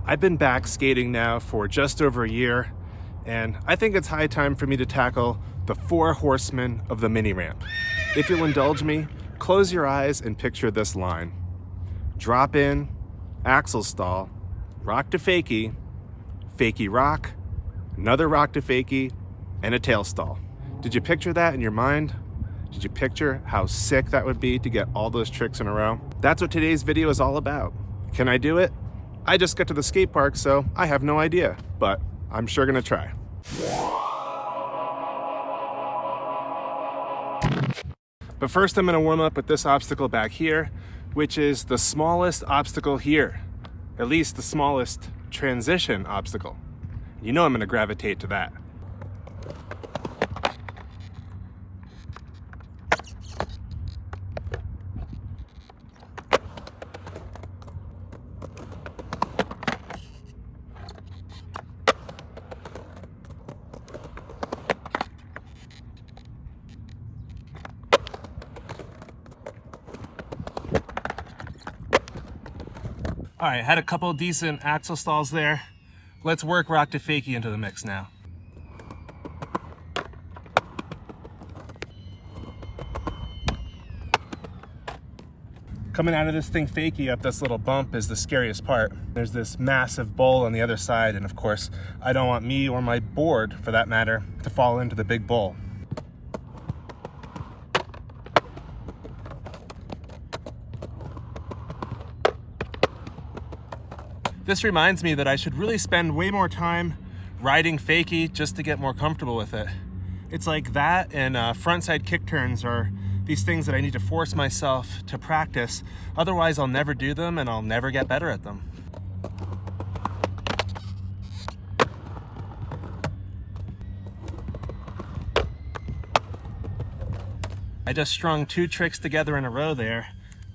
I've been back skating now for just over a year, and I think it's high time for me to tackle the 4 horsemen of the mini ramp. If you'll indulge me, close your eyes and picture this line. Drop in, axle stall, rock to fakie, fakie rock, another rock to fakie, and a tail stall. Did you picture that in your mind? Did you picture how sick that would be to get all those tricks in a row? That's what today's video is all about. Can I do it? I just got to the skate park, so I have no idea, but I'm sure gonna try. But first I'm gonna warm up with this obstacle back here, which is the smallest obstacle here. At least the smallest transition obstacle. You know I'm gonna gravitate to that. All right, had a couple decent axle stalls there. Let's work rock to fakie into the mix now. Coming out of this thing fakie up this little bump is the scariest part. There's this massive bowl on the other side, and of course, I don't want me or my board, for that matter, to fall into the big bowl. This reminds me that I should really spend way more time riding fakie just to get more comfortable with it. It's like that and frontside kick turns are these things that I need to force myself to practice. Otherwise, I'll never do them and I'll never get better at them. I just strung 2 tricks together in a row there.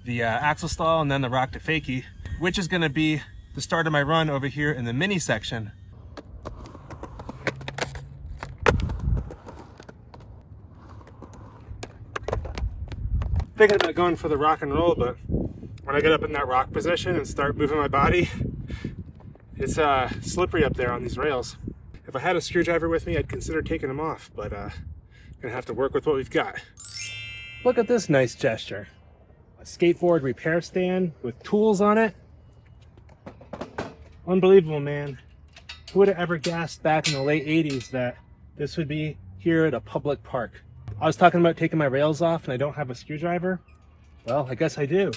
The axle stall and then the rock to fakie, which is gonna be the start of my run over here in the mini section. Thinking about going for the rock and roll, but when I get up in that rock position and start moving my body, it's slippery up there on these rails. If I had a screwdriver with me, I'd consider taking them off, but gonna have to work with what we've got. Look at this nice gesture. A skateboard repair stand with tools on it. Unbelievable, man. Who would have ever guessed back in the late 80s that this would be here at a public park? I was talking about taking my rails off and I don't have a screwdriver. Well, I guess I do.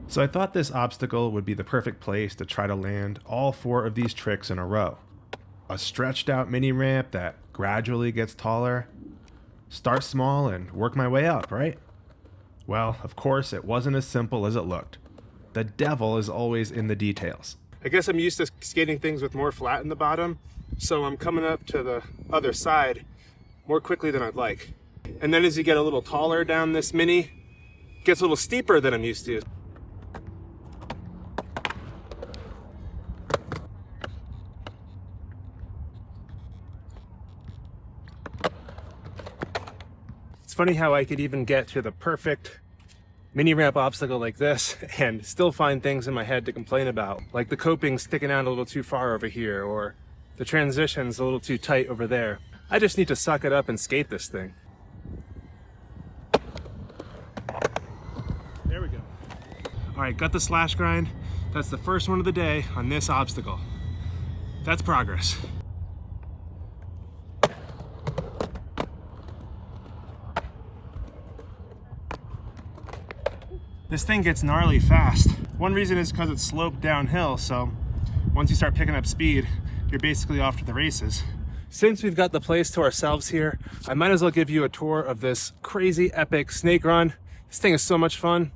So I thought this obstacle would be the perfect place to try to land all 4 of these tricks in a row. A stretched out mini ramp that gradually gets taller. Start small and work my way up, right? Well, of course, it wasn't as simple as it looked. The devil is always in the details. I guess I'm used to skating things with more flat in the bottom, so I'm coming up to the other side more quickly than I'd like. And then as you get a little taller down this mini, it gets a little steeper than I'm used to. It's funny how I could even get to the perfect mini ramp obstacle like this and still find things in my head to complain about, like the coping sticking out a little too far over here, or the transitions a little too tight over there. I just need to suck it up and skate this thing. There we go. All right, got the slash grind. That's the first one of the day on this obstacle. That's progress. This thing gets gnarly fast. One reason is because it's sloped downhill, so once you start picking up speed, you're basically off to the races. Since we've got the place to ourselves here, I might as well give you a tour of this crazy epic snake run. This thing is so much fun.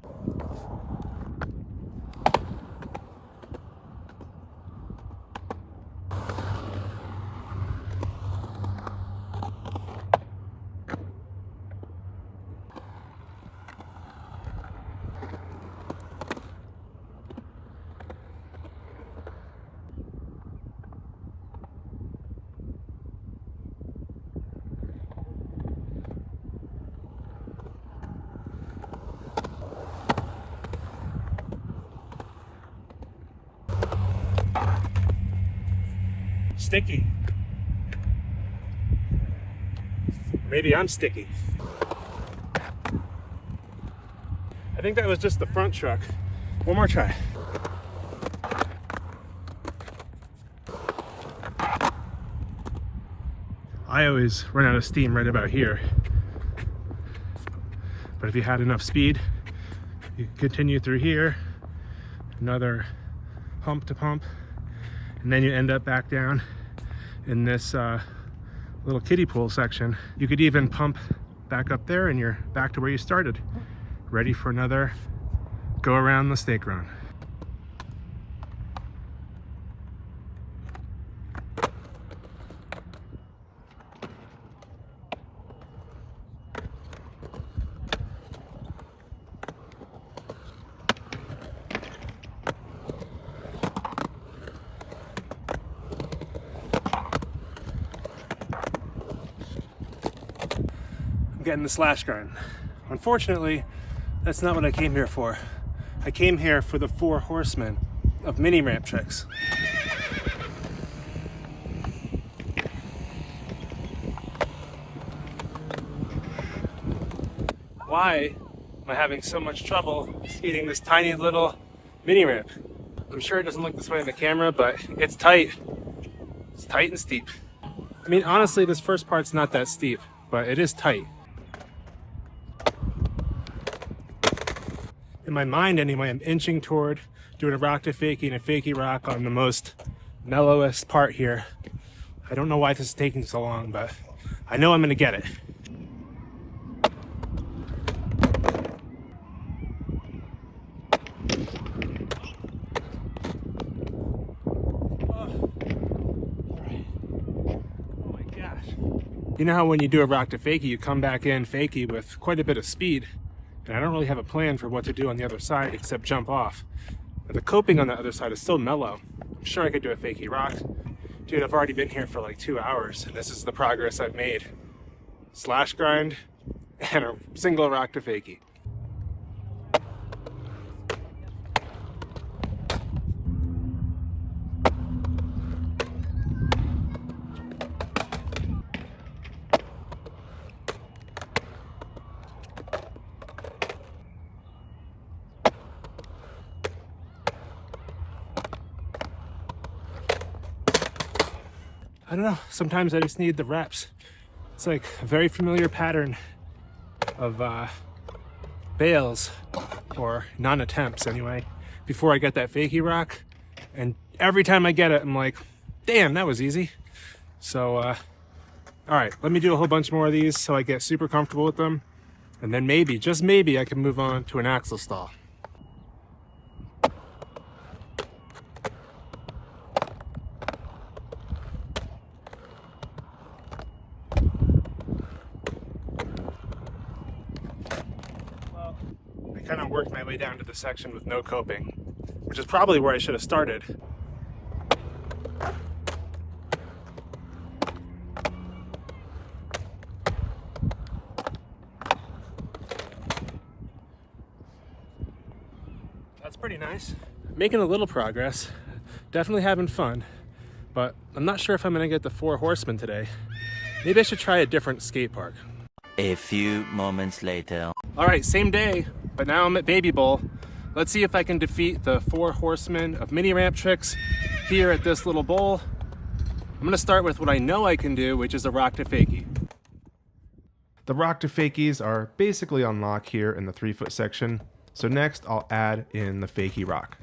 sticky. Maybe I'm sticky. I think that was just the front truck. One more try. I always run out of steam right about here. But if you had enough speed, you could continue through here, another hump to pump, and then you end up back down in this little kiddie pool section. You could even pump back up there and you're back to where you started, ready for another go around the stake run. I'm getting the slash grind. Unfortunately, that's not what I came here for. I came here for the 4 horsemen of mini ramp tricks. Why am I having so much trouble skating this tiny little mini ramp? I'm sure it doesn't look this way in the camera, but it's tight. It's tight and steep. I mean, honestly, this first part's not that steep, but it is tight. In my mind anyway, I'm inching toward doing a rock to fakie and a fakie rock on the most mellowest part here. I don't know why this is taking so long, but I know I'm gonna get it. Oh my gosh. You know how when you do a rock to fakie, you come back in fakie with quite a bit of speed. And I don't really have a plan for what to do on the other side except jump off. But the coping on the other side is so mellow. I'm sure I could do a fakie rock. Dude, I've already been here for like 2 hours and this is the progress I've made. Slash grind and a single rock to fakie. I don't know, sometimes I just need the reps. It's like a very familiar pattern of bails, or non-attempts anyway, before I get that fakie rock. And every time I get it, I'm like, damn, that was easy. So, all right, let me do a whole bunch more of these so I get super comfortable with them. And then maybe, just maybe, I can move on to an axle stall. I kind of worked my way down to the section with no coping, which is probably where I should have started. That's pretty nice. Making a little progress, definitely having fun, but I'm not sure if I'm gonna get the 4 horsemen today. Maybe I should try a different skate park. A few moments later. All right, same day, but now I'm at Baby Bowl. Let's see if I can defeat the 4 horsemen of mini ramp tricks here at this little bowl. I'm gonna start with what I know I can do, which is a rock to fakie. The rock to fakies are basically on lock here in the 3-foot section. So next I'll add in the fakie rock.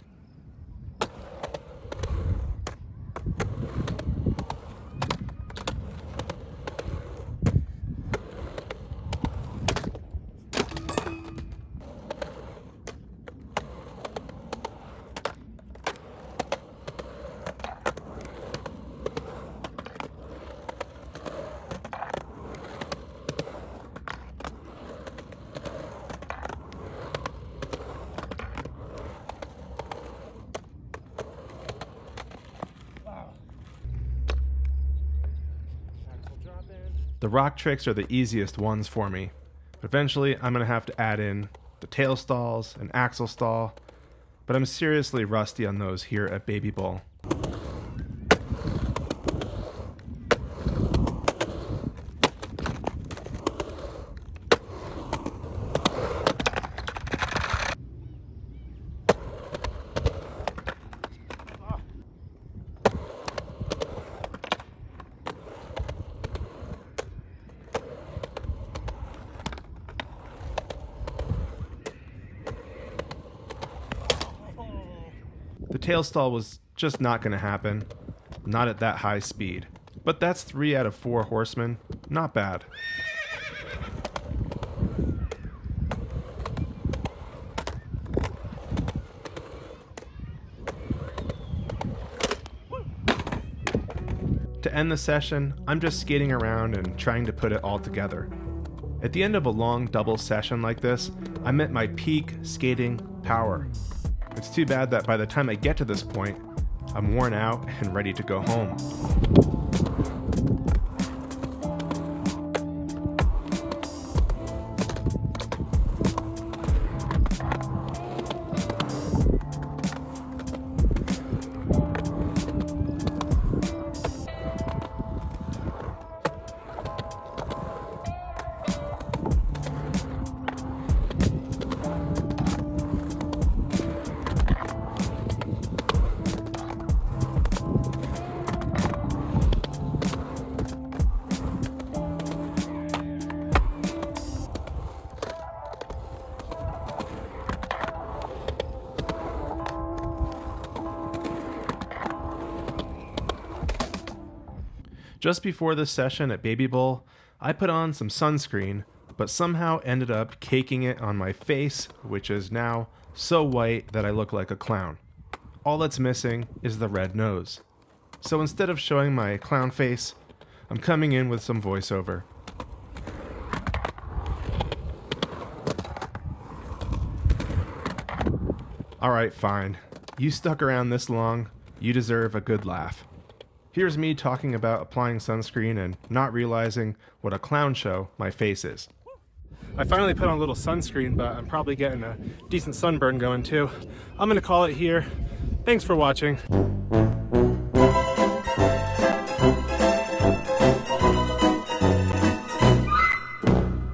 The rock tricks are the easiest ones for me, but eventually I'm going to have to add in the tail stalls and axle stall, but I'm seriously rusty on those here at Baby Bowl. tail stall was just not going to happen. Not at that high speed. But that's 3 out of 4 Horsemen. Not bad. To end the session, I'm just skating around and trying to put it all together. At the end of a long double session like this, I'm at my peak skating power. It's too bad that by the time I get to this point, I'm worn out and ready to go home. Just before this session at Baby Bowl, I put on some sunscreen, but somehow ended up caking it on my face, which is now so white that I look like a clown. All that's missing is the red nose. So instead of showing my clown face, I'm coming in with some voiceover. Alright, fine. You stuck around this long, you deserve a good laugh. Here's me talking about applying sunscreen and not realizing what a clown show my face is. I finally put on a little sunscreen, but I'm probably getting a decent sunburn going too. I'm gonna call it here. Thanks for watching.